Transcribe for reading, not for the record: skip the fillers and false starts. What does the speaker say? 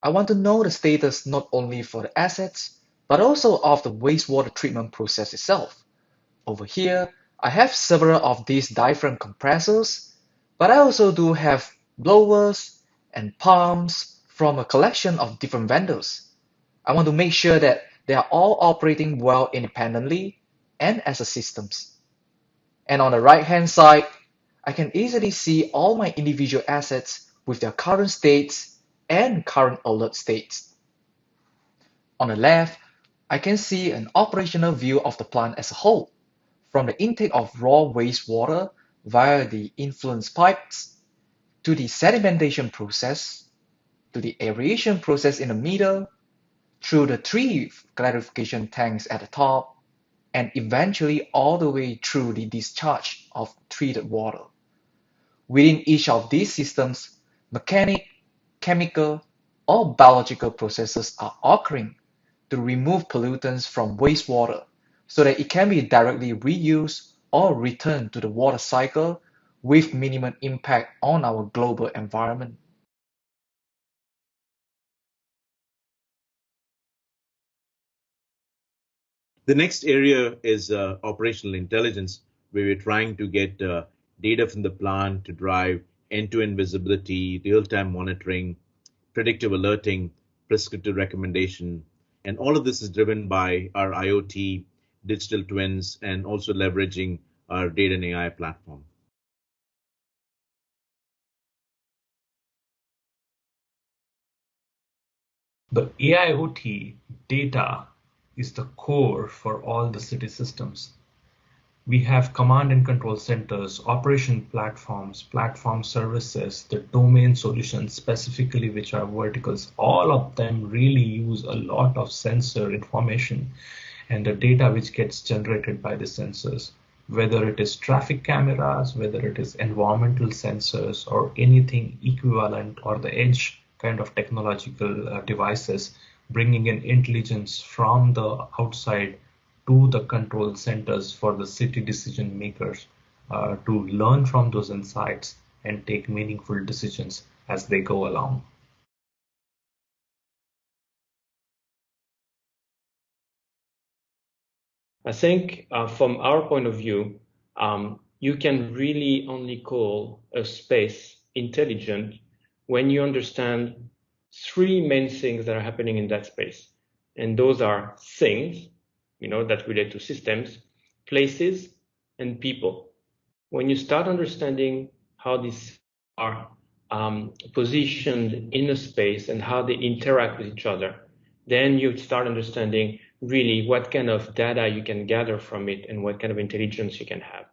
I want to know the status not only for the assets, but also of the wastewater treatment process itself. Over here, I have several of these different compressors, but I also do have blowers and pumps from a collection of different vendors. I want to make sure that they are all operating well independently and as a systems. And on the right hand side, I can easily see all my individual assets with their current states and current alert states. On the left, I can see an operational view of the plant as a whole, from the intake of raw wastewater via the influence pipes, to the sedimentation process, to the aeration process in the middle, through the three clarification tanks at the top, and eventually all the way through the discharge of treated water. Within each of these systems, mechanic, chemical, or biological processes are occurring to remove pollutants from wastewater so that it can be directly reused or returned to the water cycle with minimum impact on our global environment. The next area is operational intelligence, where we're trying to get data from the plant to drive end-to-end visibility, real-time monitoring, predictive alerting, prescriptive recommendation, and all of this is driven by our IoT, digital twins, and also leveraging our data and AI platform. The AIoT data is the core for all the city systems. We have command and control centers, operation platforms, platform services, the domain solutions specifically, which are verticals. All of them really use a lot of sensor information and the data which gets generated by the sensors, whether it is traffic cameras, whether it is environmental sensors or anything equivalent or the edge kind of technological devices, bringing in intelligence from the outside to the control centers for the city decision makers to learn from those insights and take meaningful decisions as they go along. I think from our point of view, you can really only call a space intelligent when you understand three main things that are happening in that space. And those are things, that relate to systems, places, and people. When you start understanding how these are positioned in a space and how they interact with each other, then you start understanding really what kind of data you can gather from it and what kind of intelligence you can have.